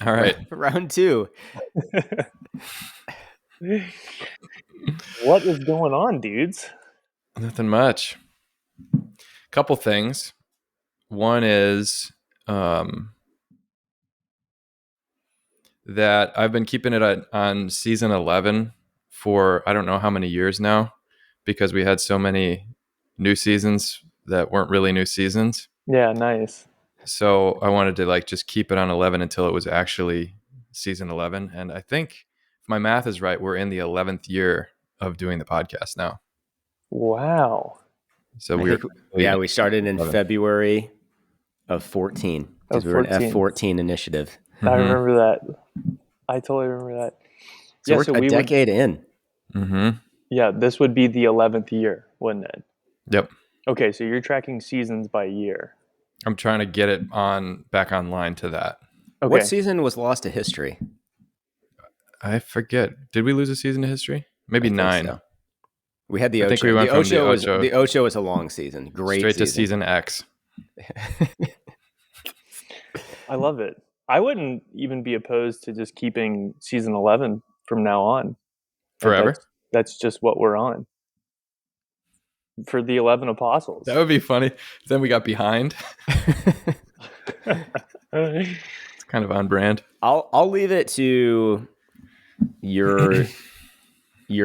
All right. Round 2. What is going on, dudes? Nothing much. Couple things. One is that I've been keeping it on season 11 for I don't know how many years now, because we had so many new seasons that weren't really new seasons. Yeah, nice. So I wanted to just keep it on 11 until it was actually season 11. And I think if my math is right, we're in the 11th year of doing the podcast now. Wow. So we started in 11. February of 14 because we were an F14 initiative. Mm-hmm. I remember that. I totally remember that. So we're a decade in. Mm-hmm. Yeah, this would be the 11th year, wouldn't it? Yep. Okay, so you're tracking seasons by year. I'm trying to get it back online to that. Okay. What season was lost to history? I forget. Did we lose a season to history? Maybe 9. So. We had the Ocho. I think we went from the Ocho. The Ocho was a long season. Great straight season. to season X. I love it. I wouldn't even be opposed to just keeping season 11 from now on. Forever? That's just what we're on. For the 11 apostles. That would be funny. Then we got behind. It's kind of on brand. I'll leave it to your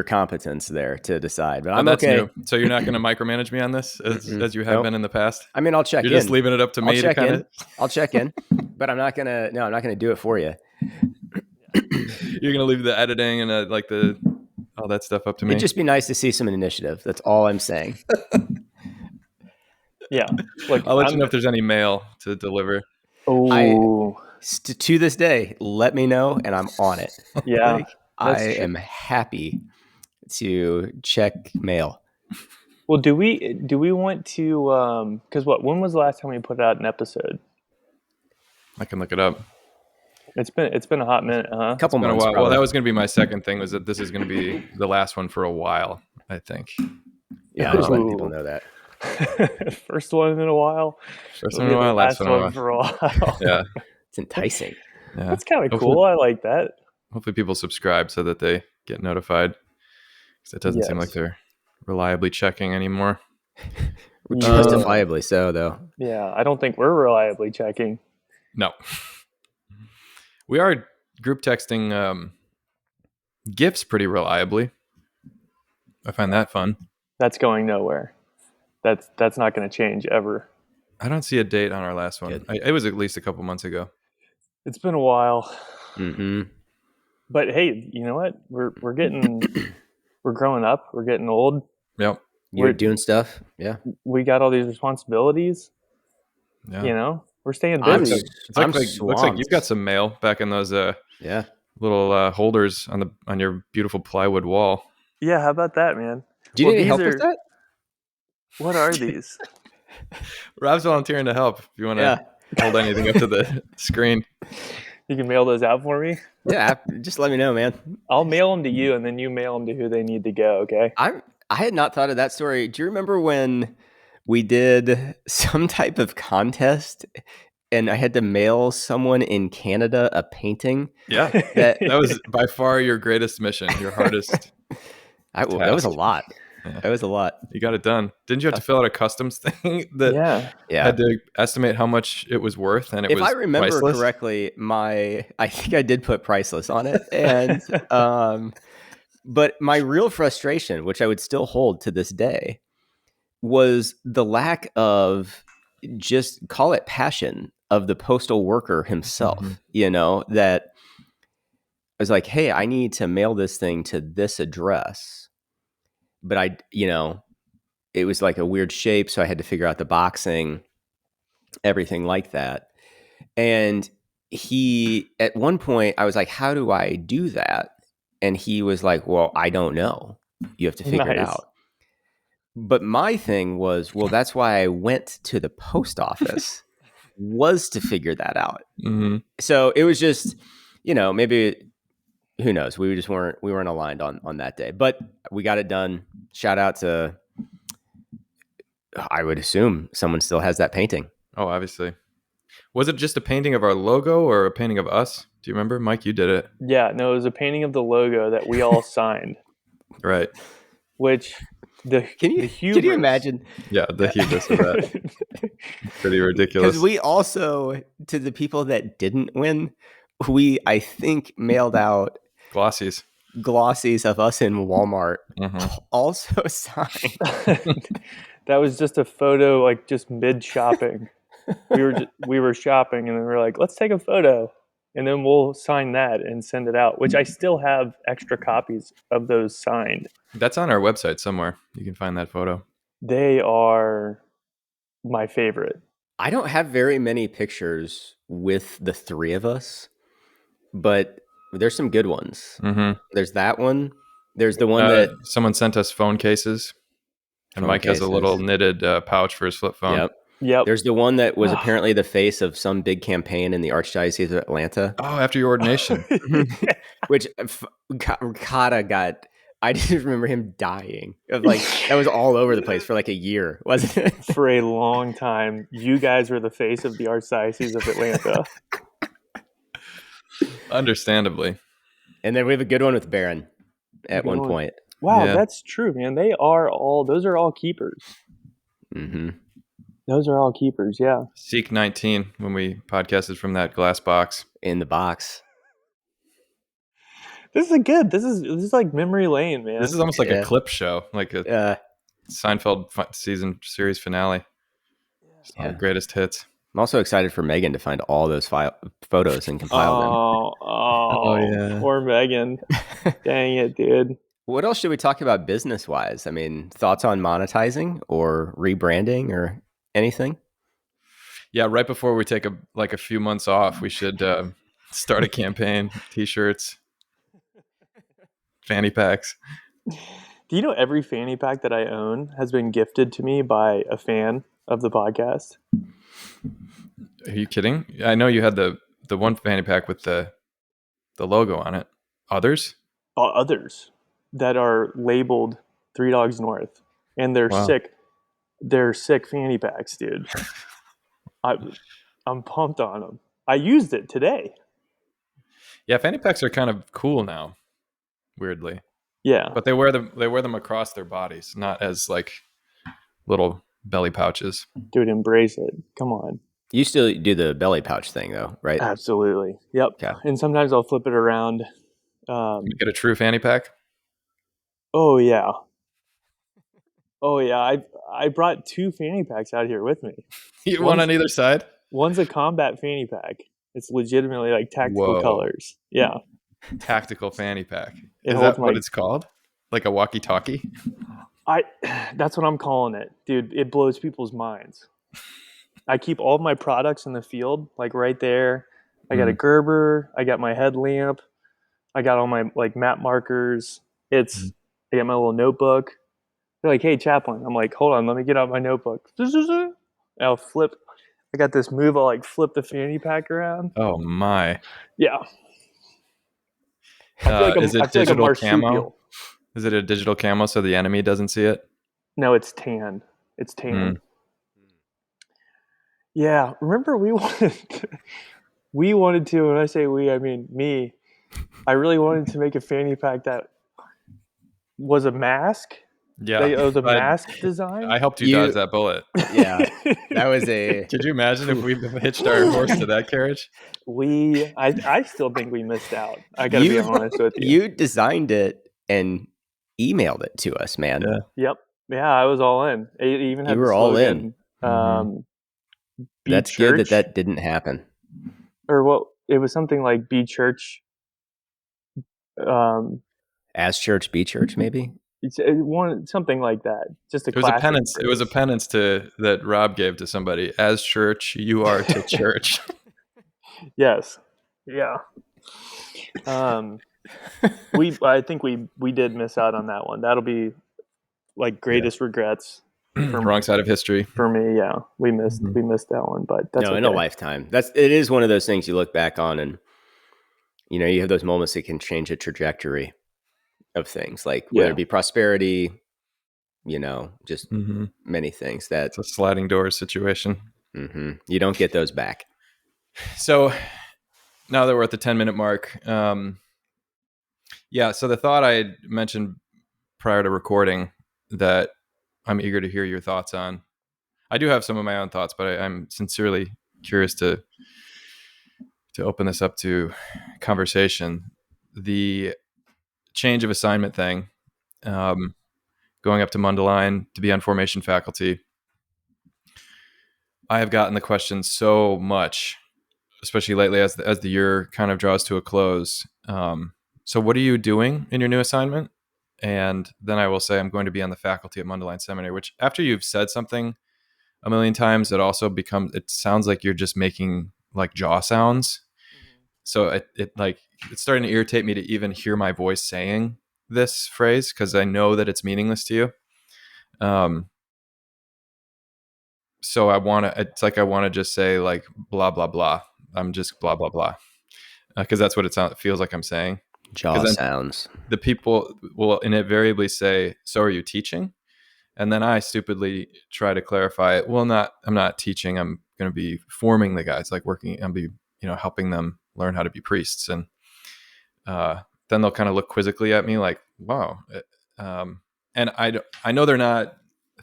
competence there to decide. But I'm okay. New. So you're not going to micromanage me on this as you have been in the past? I mean, I'll check in. You're just leaving it up to me to kind of... I'll check in, but I'm not going to do it for you. You're going to leave the editing and all that stuff up to me? It'd just be nice to see some initiative. That's all I'm saying. Yeah. I'll let you know if there's any mail to deliver. Oh. To this day, let me know and I'm on it. Yeah. I am happy to check mail. Well, do we want to because when was the last time we put out an episode? I can look it up. It's been a hot minute, huh? A couple months. Well, that was going to be my second thing, was that this is going to be the last one for a while, I think. Yeah, I'm just letting people know that. First one in a while. First one in a while, last one for a while. Yeah. It's enticing. Yeah. That's kind of cool. I like that. Hopefully people subscribe so that they get notified, because it doesn't seem like they're reliably checking anymore. Justifiably so, though. Yeah, I don't think we're reliably checking. No. We are group texting GIFs pretty reliably. I find that fun. That's going nowhere. That's not going to change ever. I don't see a date on our last one. It was at least a couple months ago. It's been a while. Mm-hmm. But hey, you know what? We're growing up. We're getting old. Yep. We're doing stuff. Yeah. We got all these responsibilities. Yeah. You know, we're staying busy. Looks like you've got some mail back in those little holders on your beautiful plywood wall. Yeah, how about that, man? Do you need any help with that? What are these? Rob's volunteering to help if you want to hold anything up to the screen. You can mail those out for me? Yeah, just let me know, man. I'll mail them to you, and then you mail them to who they need to go, okay? I had not thought of that story. Do you remember when we did some type of contest and I had to mail someone in Canada a painting? Yeah, that was by far your greatest mission, your hardest. That was a lot. Yeah. That was a lot. You got it done. Didn't you have to fill out a customs thing that had to estimate how much it was worth? And if I remember priceless? Correctly, I think I did put priceless on it. And but my real frustration, which I would still hold to this day, was the lack of, just call it passion, of the postal worker himself. Mm-hmm. You know, that I was like, hey, I need to mail this thing to this address. But it was like a weird shape, so I had to figure out the boxing, everything like that. And at one point, I was like, how do I do that? And he was like, well, I don't know. You have to figure it out. But my thing was, well, that's why I went to the post office, was to figure that out. Mm-hmm. So it was just, maybe... Who knows? We weren't aligned on that day, but we got it done. Shout out to, I would assume someone still has that painting. Oh, obviously. Was it just a painting of our logo or a painting of us? Do you remember, Mike? You did it, Yeah, no, it was a painting of the logo that we all signed, right? which the Can the you hubris. imagine? Yeah, the hubris of that, pretty ridiculous. Because we also, to the people that didn't win, we, I think, mailed out Glossies. glossies of us in Walmart, Mhm. also signed. That was just a photo, like just mid shopping. We were shopping, and then we were like, let's take a photo, and then we'll sign that and send it out. Which I still have extra copies of those signed. That's on our website somewhere. You can find that photo. They are my favorite. I don't have very many pictures with the three of us, but there's some good ones. Mm-hmm. There's that one. There's the one that Someone sent us phone cases, and phone Mike has a little cases. knitted pouch for his flip phone. Yep. Yep. There's the one that was apparently the face of some big campaign in the Archdiocese of Atlanta, Oh, after your ordination. which Ricotta got. I just remember him dying. Of like that was all over the place for like a year, wasn't it? For a long time, you guys were the face of the Archdiocese of Atlanta. Understandably. And then we have a good one with Barron at Good one one. point. Wow, Yeah. that's true, man. Those are all keepers. Mm-hmm. Those are all keepers, yeah. Seek 19 when we podcasted from that glass box. In the box. This is good. This is like memory lane, man. This is almost like Yeah. a clip show, like a Seinfeld season series finale. Just all Yeah. the greatest hits. I'm also excited for Megan to find all those photos and compile yeah. Poor Megan. Dang it, dude. them. What else should we talk about business-wise? I mean, thoughts on monetizing or rebranding or anything? Yeah, right before we take a few months off, we should start a campaign, t-shirts, fanny packs. Do you know every fanny pack that I own has been gifted to me by a fan of the podcast? Are you kidding? I know you had the one fanny pack with the logo on it. Others? Others that are labeled Three Dogs North, and they're Wow. sick. They're sick fanny packs, dude. I'm pumped on them. I used it today. Yeah, fanny packs are kind of cool now, weirdly. Yeah, But they wear them across their bodies, not as like little belly pouches. dude, embrace it. Come on. You still do the belly pouch thing, though, right? Absolutely. Yep. Okay. And sometimes I'll flip it around. You get a true fanny pack? Oh yeah. Oh yeah. I brought two fanny packs out here with me. You one on either side? One's a combat fanny pack. It's legitimately like tactical Whoa. colors. Yeah. Tactical fanny pack. It Is holds that what my- it's called? Like a walkie-talkie? That's what I'm calling it. Dude, it blows people's minds. I keep all of my products in the field, like right there. I got a Gerber, I got my headlamp, I got all my like map markers. I got my little notebook. They're like, hey Chaplain. I'm like, hold on, let me get out my notebook. And I'll flip. I got this move, I'll like flip the fanny pack around. Oh my. Yeah. I feel like Is it I feel like a digital marsupial. camo? Is it a digital camo so the enemy doesn't see it? No, it's tan. It's tan. Yeah, remember we wanted to, when I say we, I mean me. I really wanted to make a fanny pack that was a mask. Yeah. It was a But mask design. I helped you dodge that bullet. Yeah. That was a. Could you imagine if we hitched our horse to that carriage? I still think we missed out. I gotta be honest with you. You designed it and emailed it to us, man. Yeah. Yep. Yeah, I was all in. It even had You the were all in. slogan, be That's church, good that didn't happen. or what? It was something like be church. As church, be church, maybe. Something like that. Just a It was a classic penance. phrase. It was a penance that Rob gave to somebody. As church, you are to church. Yes. Yeah. I think we did miss out on that one. That'll be like greatest regrets Wrong side of history. for me. Yeah, we missed that one, but that's in a okay. lifetime. It is one of those things you look back on, and you have those moments that can change the trajectory of things, like whether it be prosperity, just many things that It's a sliding doors situation. you don't get those back. So now that we're at the 10-minute mark, yeah. So the thought I mentioned prior to recording that I'm eager to hear your thoughts on. I do have some of my own thoughts, but I'm sincerely curious to open this up to conversation. The change of assignment thing, um, going up to Mundelein to be on formation faculty. I have gotten the question so much, especially lately as the year kind of draws to a close. So, what are you doing in your new assignment? And then I will say I'm going to be on the faculty at Mundelein Seminary. Which, after you've said something a million times, it sounds like you're just making like jaw sounds. So it's starting to irritate me to even hear my voice saying this phrase because I know that it's meaningless to you. So it's like I want to just say like blah blah blah. I'm just blah blah blah because that's what it feels like I'm saying. Because Jaw then sounds. the people will invariably say, "So are you teaching?" And then I stupidly try to clarify it. Well, I'm not teaching. I'm going to be forming the guys, like working. I'll be helping them learn how to be priests. And then they'll kind of look quizzically at me like, "Wow." And I know they're not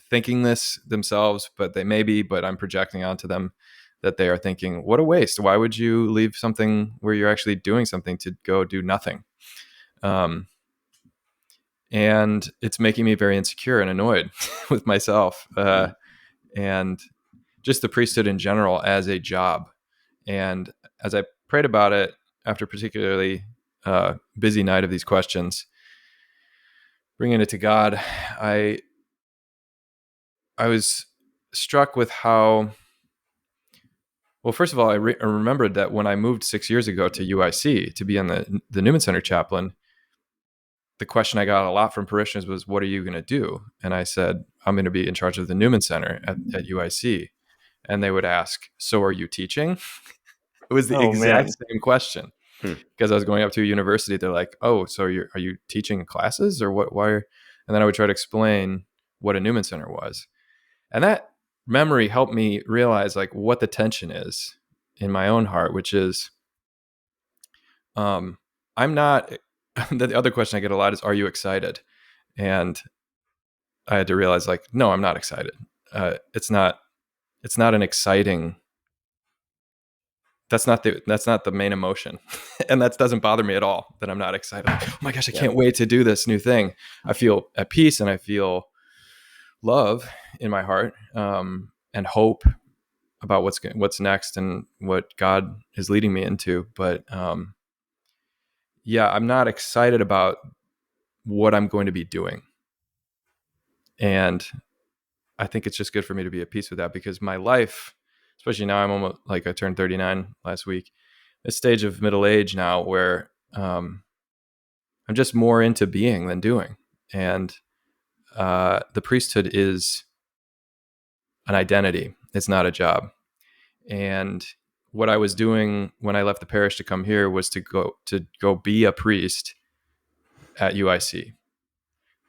thinking this themselves, but they may be. But I'm projecting onto them that they are thinking, "What a waste! Why would you leave something where you're actually doing something to go do nothing?" Um, and it's making me very insecure and annoyed with myself, and just the priesthood in general as a job. And as I prayed about it after a particularly busy night of these questions, bringing it to God, I was struck with how well. First of all, I remembered that when I moved 6 years ago to UIC to be on the Newman Center chaplain, the question I got a lot from parishioners was, "What are you going to do?" And I said, "I'm going to be in charge of the Newman Center at UIC." And they would ask, "So are you teaching?" It was the Oh exact man. same question Hmm. because I was going up to a university. They're like, "Oh, so are you teaching classes or what? Why?" And then I would try to explain what a Newman Center was, and that memory helped me realize like what the tension is in my own heart, which is, I'm not. The other question I get a lot is, "Are you excited?" And I had to realize like, no, I'm not excited. It's not. It's not an exciting. That's not the main emotion, and that doesn't bother me at all. That I'm not excited. Like, oh my gosh, I Yeah. can't wait to do this new thing. I feel at peace and I feel love in my heart, and hope about what's next and what God is leading me into. But yeah, I'm not excited about what I'm going to be doing, and I think it's just good for me to be at peace with that because my life, especially now, I'm almost like I turned 39 last week. This stage of middle age now where I'm just more into being than doing, and the priesthood is an identity. It's not a job. And what I was doing when I left the parish to come here was to go be a priest at UIC.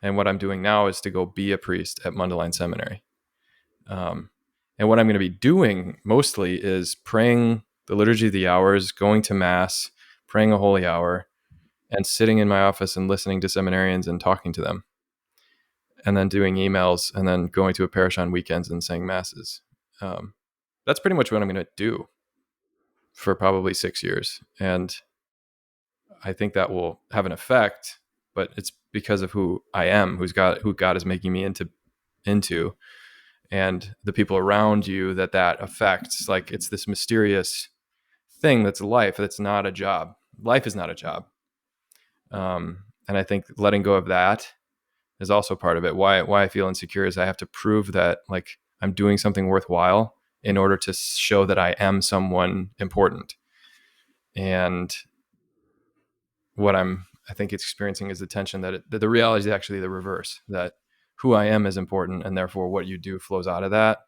And what I'm doing now is to go be a priest at Mundelein Seminary. Um, and what I'm going to be doing mostly is praying the Liturgy of the Hours, going to Mass, praying a holy hour, and sitting in my office and listening to seminarians and talking to them, and then doing emails, and then going to a parish on weekends and saying masses. That's pretty much what I'm going to do for probably 6 years. And I think that will have an effect, but it's because of who I am, who God is making me into, and the people around you that affects. Like it's this mysterious thing that's life. That's not a job. Life is not a job. And I think letting go of that is also part of it. Why I feel insecure is I have to prove that like I'm doing something worthwhile in order to show that I am someone important. And what I think it's experiencing is the tension that the reality is actually the reverse, that who I am is important and therefore what you do flows out of that.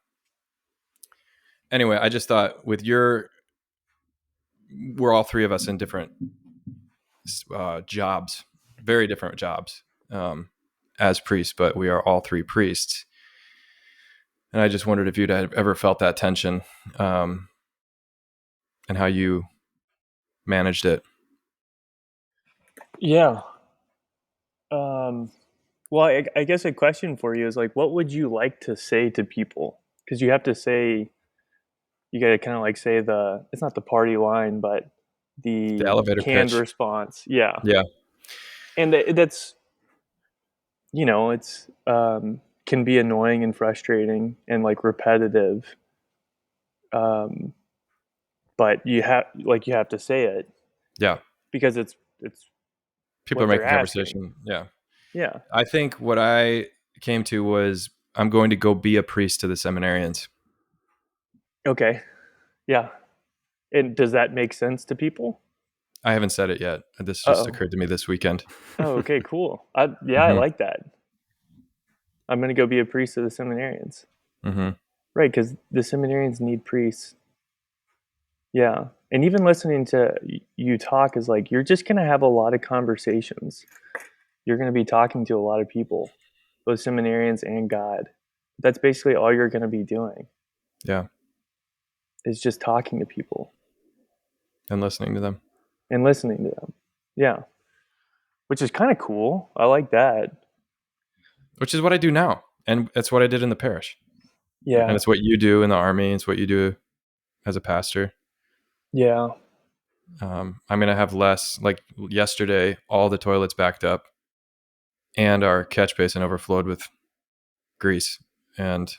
Anyway, I just thought we're all three of us in different jobs, very different jobs, as priests, but we are all three priests. And I just wondered if you'd ever felt that tension, and how you managed it. Yeah. Well, I guess a question for you is like, what would you like to say to people? Because you have to say, you got to kind of like say it's not the party line, but The the elevator canned pitch. response. Yeah. Yeah. And that's, it's, can be annoying and frustrating and like repetitive. Um, but you have to say it Yeah. because it's People are what they're making asking. conversation. Yeah. Yeah. I think what I came to was I'm going to go be a priest to the seminarians. Okay. Yeah. And does that make sense to people? I haven't said it yet. This just Uh-oh. occurred to me this weekend. Oh, okay, cool. I Hmm. like that. I'm going to go be a priest of the seminarians. Hmm. Right, because the seminarians need priests. Yeah. And even listening to you talk is like, you're just going to have a lot of conversations. You're going to be talking to a lot of people, both seminarians and God. That's basically all you're going to be doing Yeah. is just talking to people And listening to them, and listening to them. Yeah. Which is kind of cool. I like that. which is what I do now. And it's what I did in the parish. And Yeah. it's what you do in the army. It's what you do as a pastor. Yeah. I'm going to have less. Like yesterday, all the toilets backed up and our catch basin overflowed with grease. And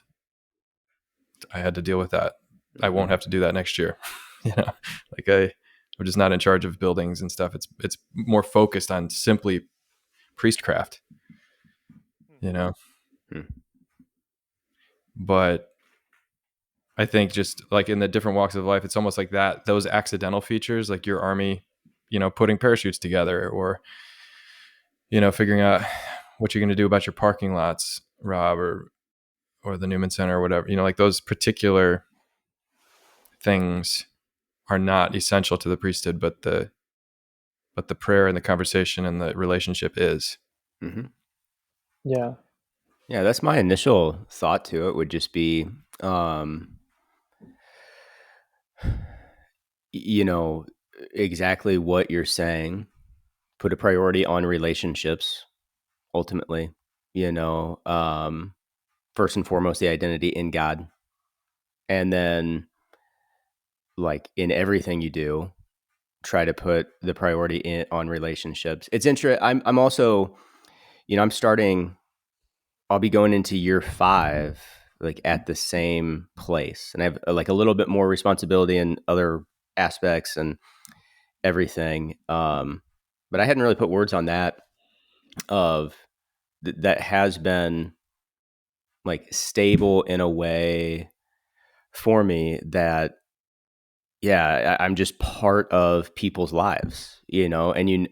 I had to deal with that. I won't have to do that next year. Like I'm just not in charge of buildings and stuff. It's more focused on simply priestcraft, you know. Hmm. But I think just like in the different walks of life, it's almost like that, those accidental features, like your army, putting parachutes together or, figuring out what you're going to do about your parking lots, Rob, or the Newman Center or whatever, like those particular things are not essential to the priesthood, but the prayer and the conversation and the relationship is. Mm-hmm. Yeah. Yeah, that's my initial thought to it would just be, you know, exactly what you're saying. Put a priority on relationships, ultimately, first and foremost, the identity in God. And then, like in everything you do, try to put the priority on relationships. It's interesting. I'm also, I'm starting, I'll be going into year 5, like at the same place. And I have like a little bit more responsibility in other aspects and everything. But I hadn't really put words on that of that has been like stable in a way for me that, yeah, I'm just part of people's lives, and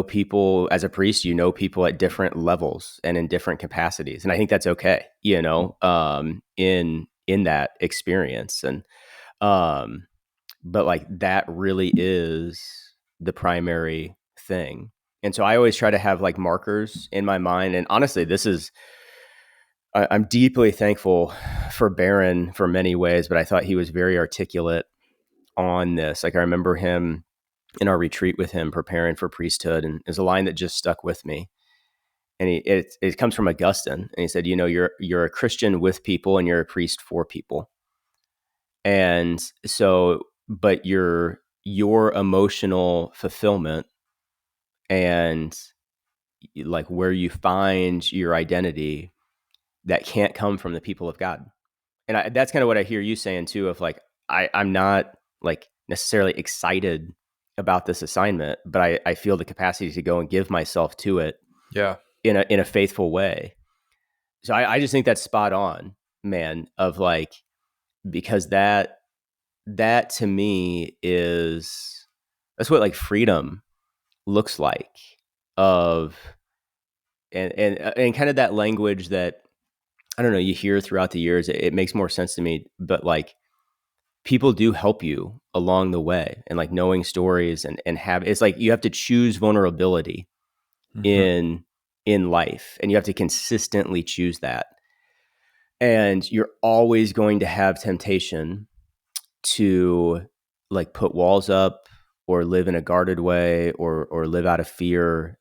people as a priest, people at different levels and in different capacities. And I think that's okay, in that experience. And, but like that really is the primary thing. And so I always try to have like markers in my mind. And honestly, I'm deeply thankful for Barron for many ways, but I thought he was very articulate on this. Like I remember him in our retreat with him preparing for priesthood, and there's a line that just stuck with me. And it comes from Augustine, and he said, you're a Christian with people, and you're a priest for people. And so, but your emotional fulfillment and like where you find your identity, that can't come from the people of God. And that's kind of what I hear you saying too, of like, I'm not like necessarily excited about this assignment, but I feel the capacity to go and give myself to it Yeah. in a faithful way. So I just think that's spot on, man, of like, because that to me that's what like freedom looks like, of and kind of that language that, I don't know, you hear throughout the years. It makes more sense to me, but like people do help you along the way, and like knowing stories and have, it's like you have to choose vulnerability Mm-hmm. in life, and you have to consistently choose that. And you're always going to have temptation to like put walls up or live in a guarded way or live out of fear.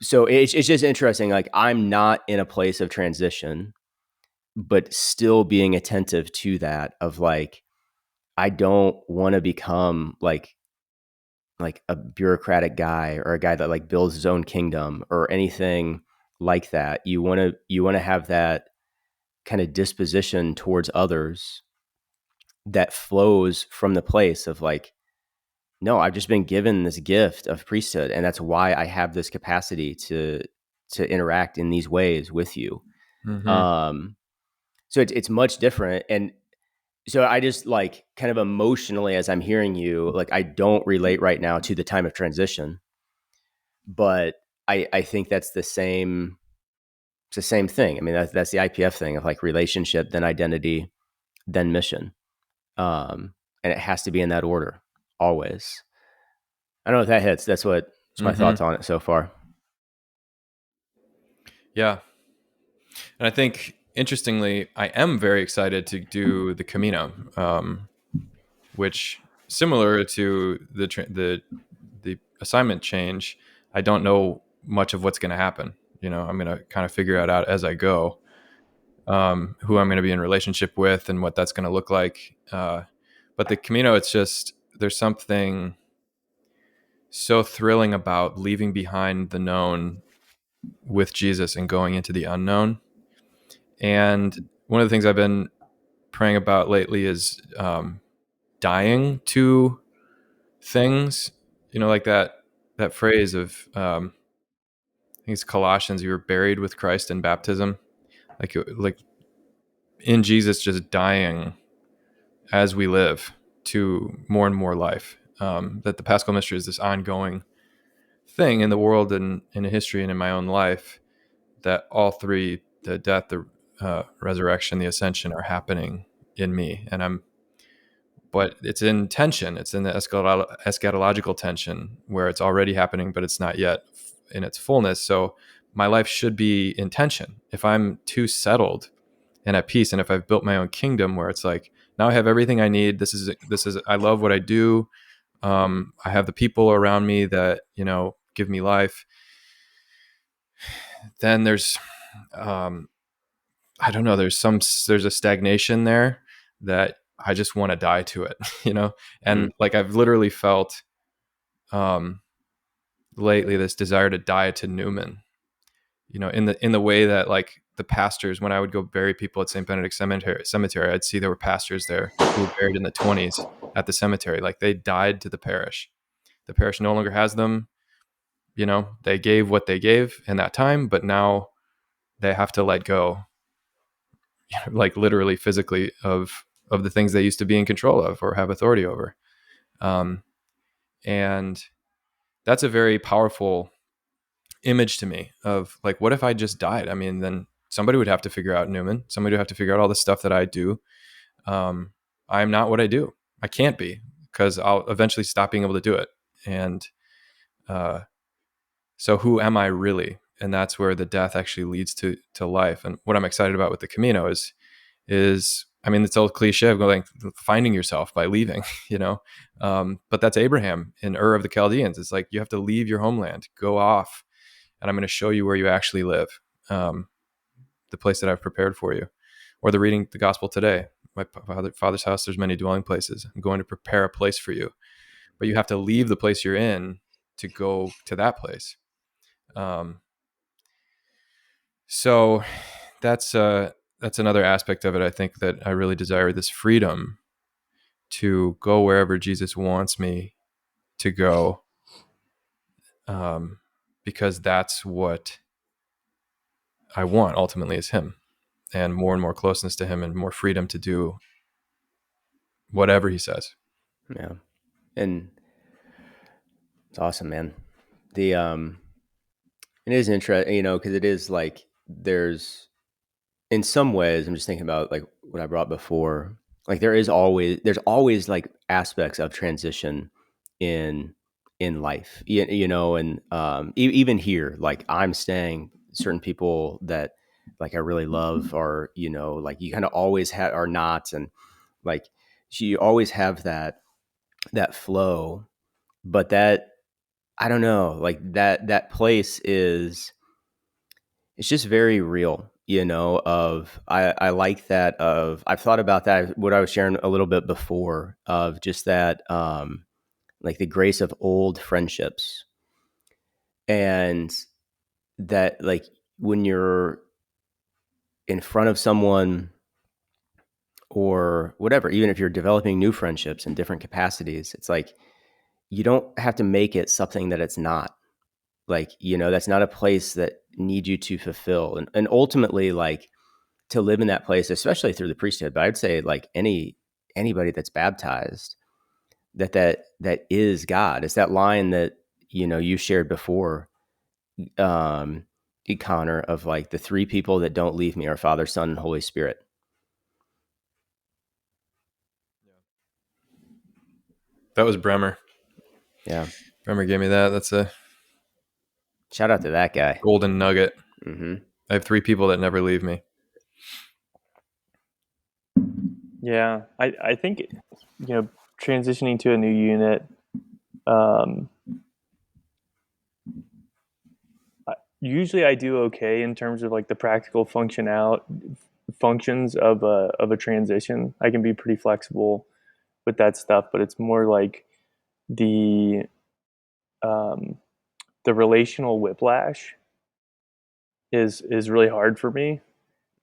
So it's just interesting. Like I'm not in a place of transition, but still being attentive to that of like, I don't want to become like a bureaucratic guy or a guy that like builds his own kingdom or anything like that. You want to have that kind of disposition towards others that flows from the place of like, no, I've just been given this gift of priesthood, and that's why I have this capacity to interact in these ways with you. Mm-hmm. Um, so it's much different, and so I just like kind of emotionally as I'm hearing you, like I don't relate right now to the time of transition, but I think that's the same. It's the same thing. I mean, that's the IPF thing of like relationship, then identity, then mission, and it has to be in that order always. I don't know if that hits. That's my Mm-hmm. thoughts on it so far. Yeah. And I think, interestingly, I am very excited to do the Camino, which, similar to the assignment change, I don't know much of what's going to happen. I'm going to kind of figure it out as I go, who I'm going to be in relationship with and what that's going to look like. But the Camino, it's just, there's something so thrilling about leaving behind the known with Jesus and going into the unknown. And one of the things I've been praying about lately is dying to things. Like that phrase of I think it's Colossians. You were buried with Christ in baptism, like in Jesus, just dying as we live to more and more life. That the Paschal mystery is this ongoing thing in the world and in history and in my own life. That all three, the death, the resurrection, the ascension, are happening in me, but it's in tension. It's in the eschatological tension where it's already happening, but it's not yet in its fullness. So my life should be in tension. If I'm too settled and at peace, and if I've built my own kingdom where it's like, now I have everything I need. This is, I love what I do. I have the people around me that, give me life. Then there's, I don't know, there's a stagnation there that I just want to die to it, and like I've literally felt um, lately this desire to die to Newman, in the way that like the pastors, when I would go bury people at St. Benedict Cemetery, I'd see there were pastors there who were buried in the 20s at the cemetery. Like they died to the parish. The parish no longer has them. They gave what they gave in that time, but now they have to let go, like literally physically, of the things they used to be in control of or have authority over. Um, and that's a very powerful image to me of like, what if I just died? I mean, then somebody would have to figure out Newman. Somebody would have to figure out all the stuff that I do. I'm not what I do. I can't be, because I'll eventually stop being able to do it. And so who am I really? And that's where the death actually leads to life. And what I'm excited about with the Camino is I mean, it's old cliche of going finding yourself by leaving, but that's Abraham in Ur of the Chaldeans. It's like you have to leave your homeland, go off, and I'm going to show you where you actually live, the place that I've prepared for you. Or the reading the gospel today, my father's house, there's many dwelling places. I'm going to prepare a place for you, but you have to leave the place you're in to go to that place. So that's another aspect of it. I think that I really desire this freedom to go wherever Jesus wants me to go, because that's what I want ultimately, is him, and more closeness to him and more freedom to do whatever he says. Yeah. And it's awesome, man. The it is interesting, because it is like there's in some ways, I'm just thinking about like what I brought before. Like there's always like aspects of transition in life, and even here, like I'm staying certain people that like I really love, or like you kind of always have are not, and like you always have that flow, but that I don't know, like that place is it's just very real, of I like that of I've thought about that what I was sharing a little bit before of just that like the grace of old friendships, and that like when you're in front of someone or whatever, even if you're developing new friendships in different capacities, it's like you don't have to make it something that it's not. Like, that's not a place that needs you to fulfill. And ultimately, like to live in that place, especially through the priesthood, but I'd say like anybody that's baptized, that is God. It's that line that, you shared before, um, Connor, of like the three people that don't leave me are Father, Son, and Holy Spirit. That was Bremer. Yeah. Bremer gave me that. That's a Shout out to that guy. golden nugget. Mm-hmm. I have three people that never leave me. Yeah, I think transitioning to a new unit. Um, Usually I do okay in terms of like the practical functions of a transition. I can be pretty flexible with that stuff, but it's more like the um, the relational whiplash is really hard for me,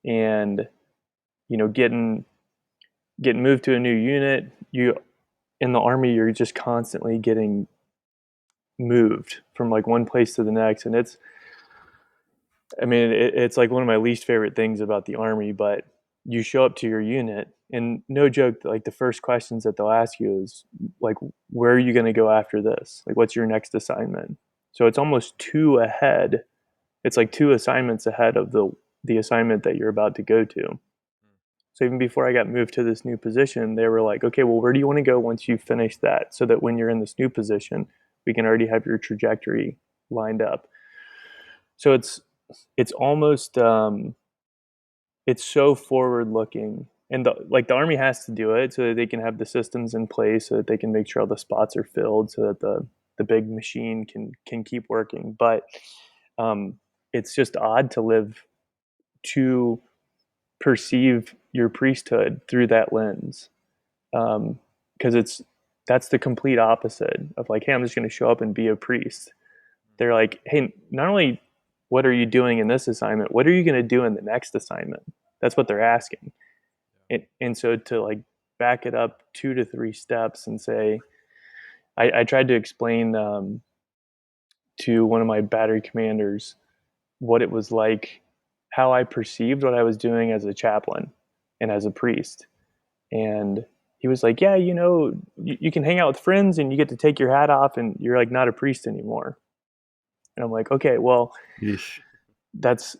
and getting moved to a new unit, you in the army you're just constantly getting moved from like one place to the next, and it's like one of my least favorite things about the army. But you show up to your unit, and no joke, like the first questions that they'll ask you is like, where are you going to go after this? Like, what's your next assignment? So it's almost two ahead. It's like two assignments ahead of the assignment that you're about to go to. So even before I got moved to this new position, they were like, okay, well, where do you want to go once you finish that? So that when you're in this new position, we can already have your trajectory lined up. So it's almost it's so forward looking, and the army has to do it so that they can have the systems in place, so that they can make sure all the spots are filled, so that the big machine can keep working. But um, it's just odd to perceive your priesthood through that lens, because that's the complete opposite of like, hey, I'm just going to show up and be a priest. They're like, hey, not only what are you doing in this assignment, what are you going to do in the next assignment? That's what they're asking. And so to like back it up 2 to 3 steps and say, I tried to explain to one of my battery commanders what it was like, how I perceived what I was doing as a chaplain and as a priest. And he was like, yeah, you can hang out with friends and you get to take your hat off and you're like not a priest anymore. And I'm like, okay, well, Yeesh. that's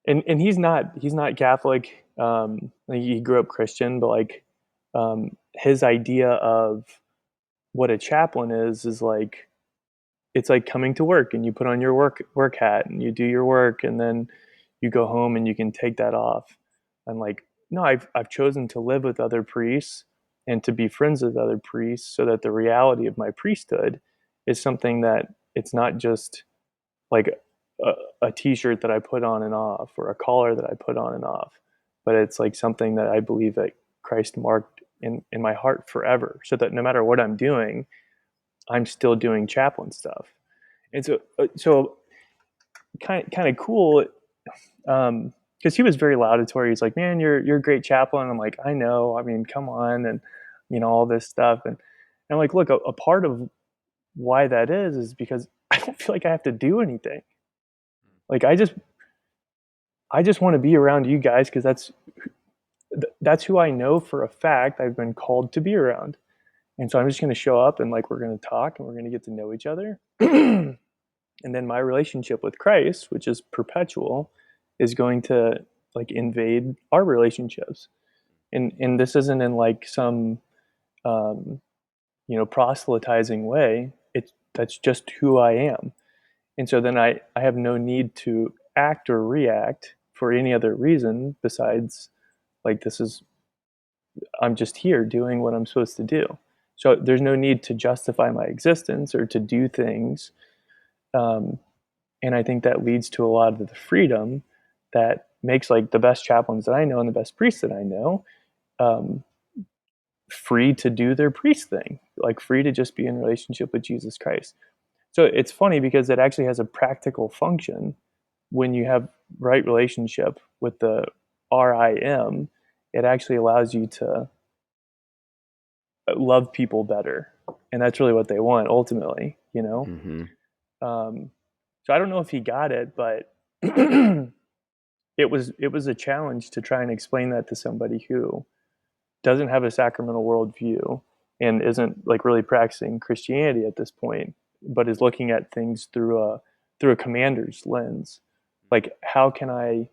and he's not Catholic. Like he grew up Christian, but like his idea of what a chaplain is like, it's like coming to work and you put on your work hat and you do your work and then you go home and you can take that off. And like, no, I've chosen to live with other priests and to be friends with other priests, so that the reality of my priesthood is something that it's not just like a t-shirt that I put on and off, or a collar that I put on and off, but it's like something that I believe that Christ marked in my heart forever, so that no matter what I'm doing, I'm still doing chaplain stuff. And so kind of cool, because he was very laudatory. He's like, man, you're a great chaplain. I'm like, I know, I mean, come on. And all this stuff. And I'm like, look, a part of why that is because I don't feel like I have to do anything. Like I just want to be around you guys, because that's who I know for a fact I've been called to be around. And so I'm just going to show up, and like we're going to talk and we're going to get to know each other. And then my relationship with Christ, which is perpetual, is going to like invade our relationships. And this isn't in like some um, proselytizing way. That's just who I am. And so then I have no need to act or react for any other reason besides like I'm just here doing what I'm supposed to do. So there's no need to justify my existence or to do things. Um, and I think that leads to a lot of the freedom that makes like the best chaplains that I know and the best priests that I know um, free to do their priest thing, like free to just be in relationship with Jesus Christ. So it's funny because it actually has a practical function when you have right relationship with the RIM. It actually allows you to love people better, and that's really what they want ultimately, you know. Mm-hmm. So I don't know if he got it, but it was a challenge to try and explain that to somebody who doesn't have a sacramental worldview and isn't like really practicing Christianity at this point, but is looking at things through a commander's lens. Like, how can I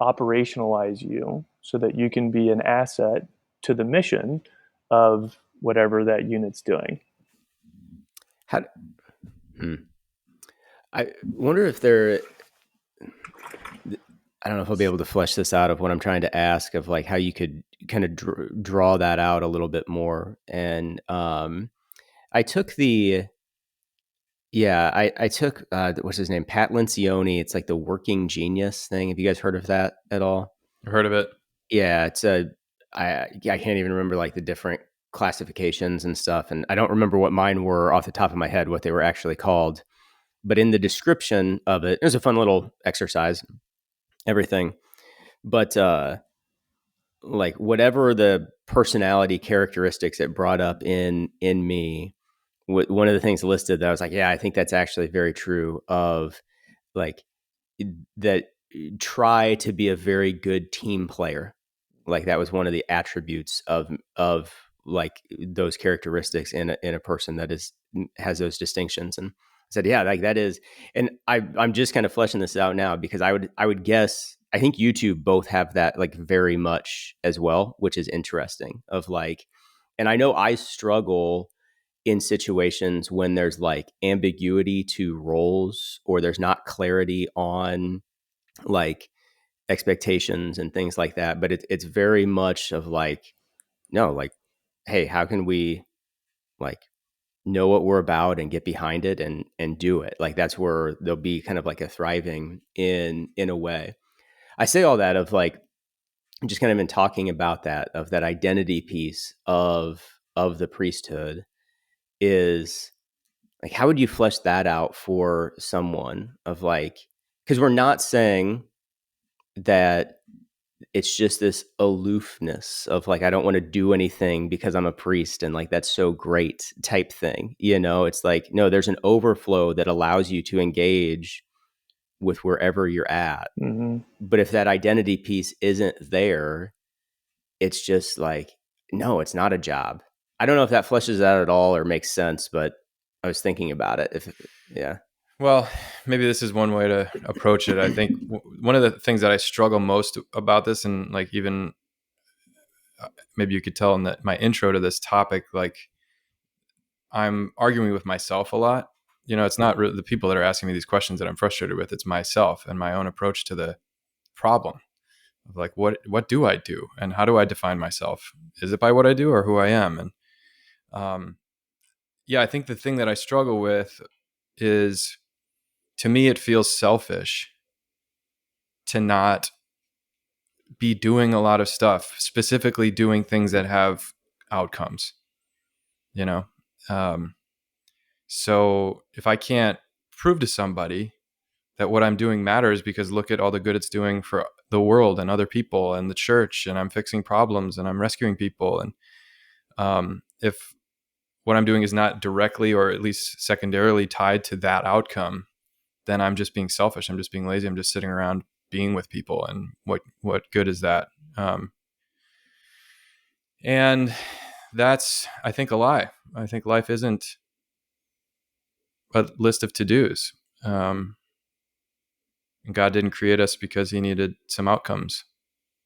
operationalize you so that you can be an asset to the mission of whatever that unit's doing? How, I wonder if there, I don't know if I'll be able to flesh this out of what I'm trying to ask of like how you could kind of draw that out a little bit more. And I took I took, what's his name? Pat Lencioni. It's like the working genius thing. Have you guys heard of that at all? I've heard of it. Yeah, I can't even remember like the different classifications and stuff. And I don't remember what mine were off the top of my head, what they were actually called. But in the description of it, it was a fun little exercise, everything. But like whatever the personality characteristics it brought up in me, one of the things listed that I was like, yeah, I think that's actually very true of like that try to be a very good team player. Like that was one of the attributes of like those characteristics in a person that has those distinctions. And I said, yeah, like that is, and I'm just kind of fleshing this out now because I would guess, I think you two both have that like very much as well, which is interesting of like, and I know I struggle in situations when there's like ambiguity to roles or there's not clarity on like expectations and things like that. But it's very much of like, no, like, hey, how can we like know what we're about and get behind it and do it? Like that's where there'll be kind of like a thriving in a way. I say all that of like just kind of been talking about that of that identity piece of the priesthood is like how would you flesh that out for someone of like because we're not saying that it's just this aloofness of like I don't want to do anything because I'm a priest and like that's so great type thing. You know, it's like no, there's an overflow that allows you to engage with wherever you're at. Mm-hmm. But if that identity piece isn't there, it's just like no, it's not a job. I don't know if that fleshes out at all or makes sense, but I was thinking about it. Yeah. Well, maybe this is one way to approach it. I think one of the things that I struggle most about this, and like even maybe you could tell in that my intro to this topic, like I'm arguing with myself a lot. You know, it's not really the people that are asking me these questions that I'm frustrated with. It's myself and my own approach to the problem of like, what do I do, and how do I define myself? Is it by what I do or who I am? And yeah, I think the thing that I struggle with is, to me, it feels selfish to not be doing a lot of stuff, specifically doing things that have outcomes, you know? Um, so if I can't prove to somebody that what I'm doing matters because look at all the good it's doing for the world and other people and the church, and I'm fixing problems and I'm rescuing people. And if what I'm doing is not directly or at least secondarily tied to that outcome, then I'm just being selfish. I'm just being lazy. I'm just sitting around being with people. And what good is that? And that's, I think, a lie. I think life isn't a list of to-dos. God didn't create us because he needed some outcomes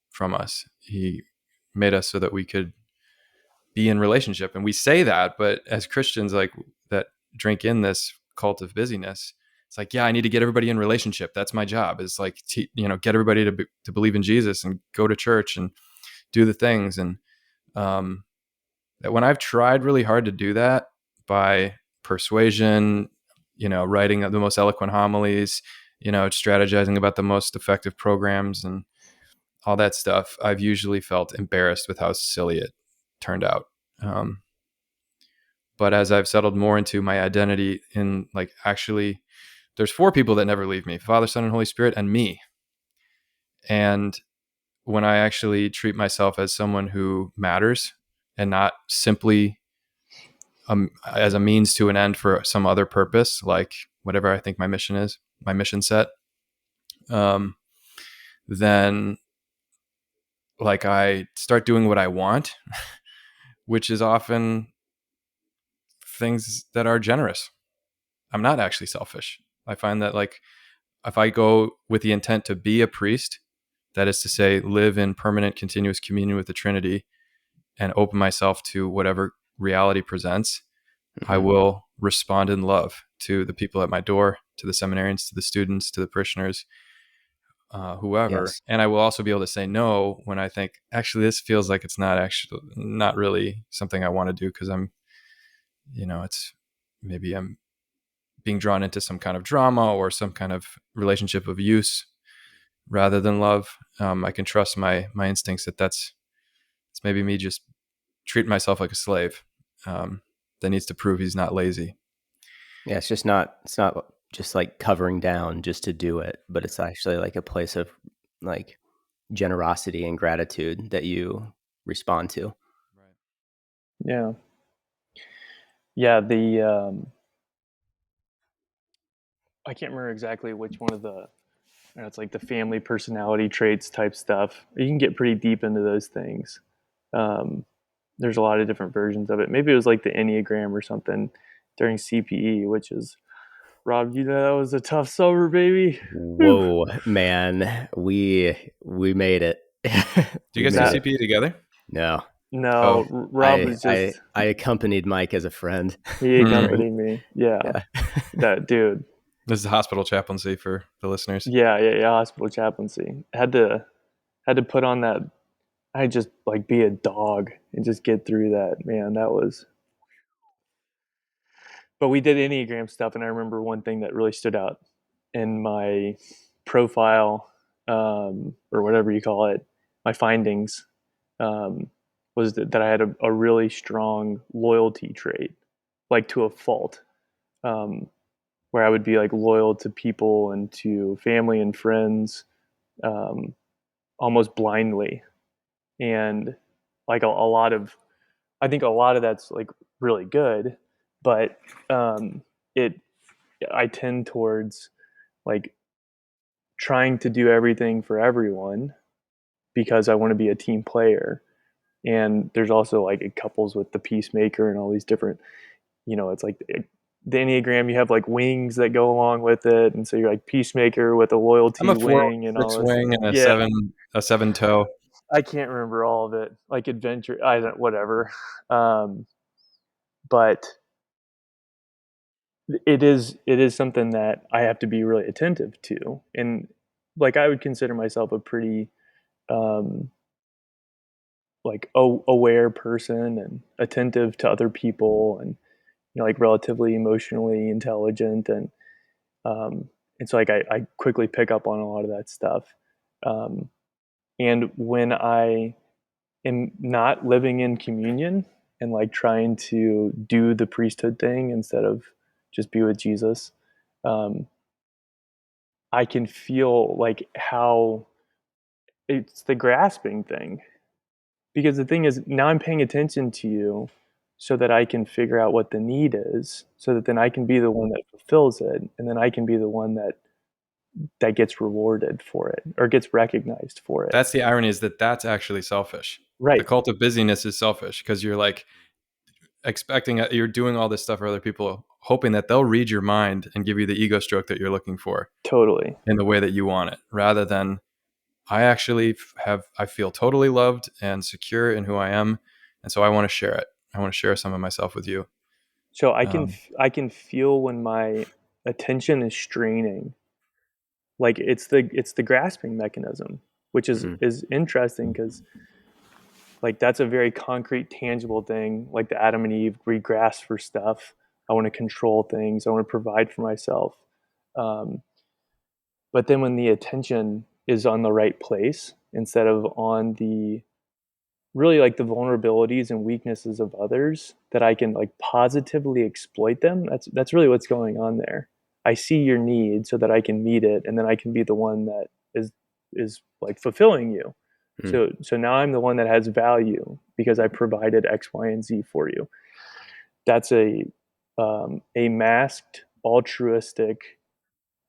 from us. He made us so that we could be in relationship. And we say that, but as Christians, like that drink in this cult of busyness, it's like, yeah, I need to get everybody in relationship. That's my job, is like, get everybody to believe in Jesus and go to church and do the things. And that when I've tried really hard to do that by persuasion, writing the most eloquent homilies, strategizing about the most effective programs and all that stuff, I've usually felt embarrassed with how silly it turned out. But as I've settled more into my identity in, like, actually, there's 4 people that never leave me: Father, Son, and Holy Spirit, and me. And when I actually treat myself as someone who matters and not simply as a means to an end for some other purpose, like whatever I think my mission is, my mission set, then like I start doing what I want, which is often things that are generous. I'm not actually selfish. I find that, like, if I go with the intent to be a priest, that is to say, live in permanent, continuous communion with the Trinity and open myself to whatever reality presents, I will respond in love to the people at my door, to the seminarians, to the students, to the parishioners, whoever. Yes. And I will also be able to say no when I think, actually, this feels like it's not really something I want to do, because it's maybe I'm being drawn into some kind of drama or some kind of relationship of use rather than love. I can trust my instincts that it's maybe me just treating myself like a slave that needs to prove he's not lazy. Yeah, it's not just like covering down just to do it, but it's actually like a place of like generosity and gratitude that you respond to. Yeah. Yeah, I can't remember exactly which one of it's like the family personality traits type stuff. You can get pretty deep into those things. Um, there's a lot of different versions of it. Maybe it was like the Enneagram or something during CPE, which is, Rob, that was a tough summer, baby. Whoa, man, we made it. Do you guys do CPE together? No. No, Rob was just. I accompanied Mike as a friend. He accompanied me. Yeah. That dude. This is hospital chaplaincy for the listeners. Yeah. Hospital chaplaincy. Had to put on that. I just like be a dog and just get through that. Man, that was. But we did Enneagram stuff, and I remember one thing that really stood out in my profile, or whatever you call it, my findings, was that I had a really strong loyalty trait, like to a fault, where I would be like loyal to people and to family and friends, almost blindly. And like a lot of, I think a lot of that's like really good, but it, I tend towards like trying to do everything for everyone because I want to be a team player. And there's also like it couples with the peacemaker and all these different, it's like the Enneagram, you have like wings that go along with it. And so you're like peacemaker with a loyalty I'm a 4, wing and all 6 this. wing and Yeah. a 7 toe. I can't remember all of it, like adventure, I don't, whatever. But it is something that I have to be really attentive to. And like, I would consider myself a pretty, like aware person and attentive to other people, and like relatively emotionally intelligent, and so like I quickly pick up on a lot of that stuff, and when I am not living in communion and like trying to do the priesthood thing instead of just be with Jesus, um, I can feel like how it's the grasping thing. Because the thing is, now I'm paying attention to you so that I can figure out what the need is, so that then I can be the one that fulfills it, and then I can be the one that gets rewarded for it or gets recognized for it. That's the irony, is that that's actually selfish. Right. The cult of busyness is selfish, because you're like you're doing all this stuff for other people, hoping that they'll read your mind and give you the ego stroke that you're looking for. Totally. In the way that you want it, rather than I actually I feel totally loved and secure in who I am. And so I want to share it. I want to share some of myself with you. So I can feel when my attention is straining. Like it's the grasping mechanism, which is interesting because like that's a very concrete, tangible thing. Like the Adam and Eve, we grasp for stuff. I want to control things. I want to provide for myself. Um, but then when the attention is on the right place instead of on the really like the vulnerabilities and weaknesses of others that I can like positively exploit them. That's really what's going on there. I see your need so that I can meet it, and then I can be the one that is like fulfilling you. So now I'm the one that has value because I provided X, Y, and Z for you. That's a masked altruistic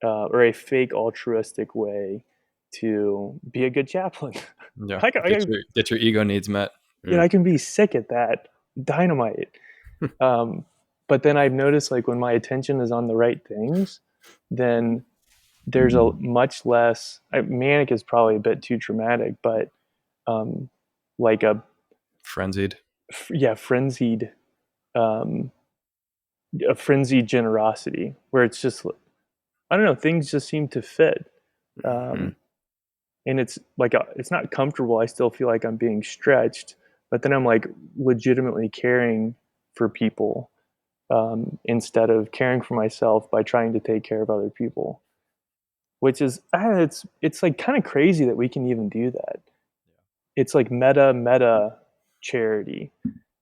or a fake altruistic way to be a good chaplain. Yeah. I, I, Get your ego needs met. I can be sick at that. Dynamite. But then I've noticed like when my attention is on the right things, then there's a much less manic is probably a bit too dramatic, but like Frenzied. Frenzied, um, a frenzied generosity where it's just I don't know, things just seem to fit. And it's like it's not comfortable. I still feel like I'm being stretched, but then I'm like legitimately caring for people instead of caring for myself by trying to take care of other people, which is it's like kind of crazy that we can even do that. It's like meta charity,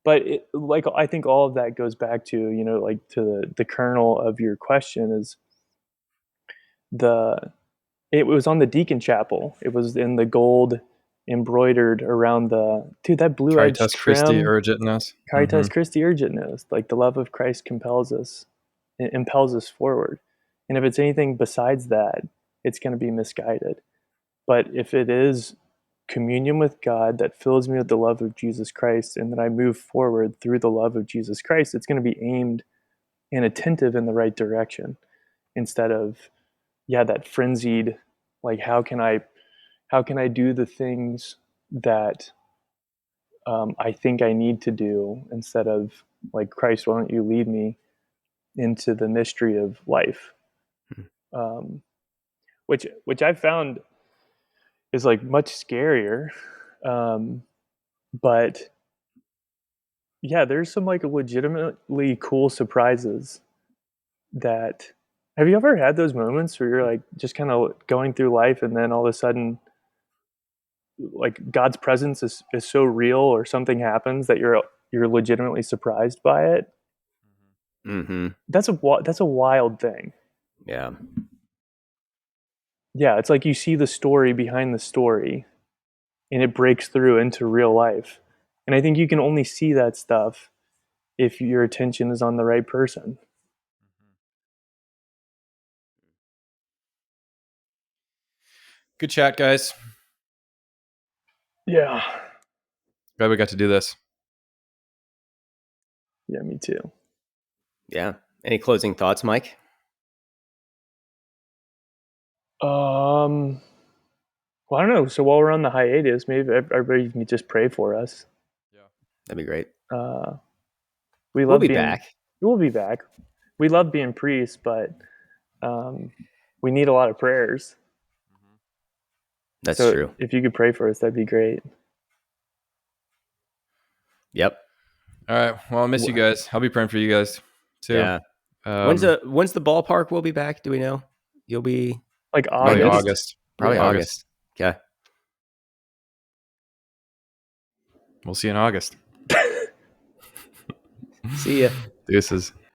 but like I think all of that goes back to like to the kernel of your question is the it was on the deacon chapel. It was in the gold embroidered around the that blue edge Caritas Christi trim. urgit nos. Caritas Christi urgit nos. Like the love of Christ compels us, it impels us forward. And if it's anything besides that, it's going to be misguided. But if it is communion with God that fills me with the love of Jesus Christ, and then I move forward through the love of Jesus Christ, it's going to be aimed and attentive in the right direction instead of that frenzied like how can I do the things that I think I need to do instead of like Christ, why don't you lead me into the mystery of life, um, which I've found is like much scarier, but yeah, there's some like legitimately cool surprises that. Have you ever had those moments where you're like just kind of going through life and then all of a sudden like God's presence is so real or something happens that you're legitimately surprised by it? That's a wild thing. Yeah. Yeah, it's like you see the story behind the story and it breaks through into real life. And I think you can only see that stuff if your attention is on the right person. Good chat, guys. Yeah. Glad we got to do this. Yeah, me too. Yeah. Any closing thoughts, Mike? Well, I don't know. So while we're on the hiatus, maybe everybody can just pray for us. Yeah. That'd be great. We'll be back. We'll be back. We love being priests, but we need a lot of prayers. That's true. If you could pray for us, that'd be great. Yep. All right. Well, I'll miss you guys. I'll be praying for you guys too. Yeah. When's the ballpark will be back? Do we know? You'll be like probably August. August. Probably August. Okay. We'll see you in August. See ya. Deuces.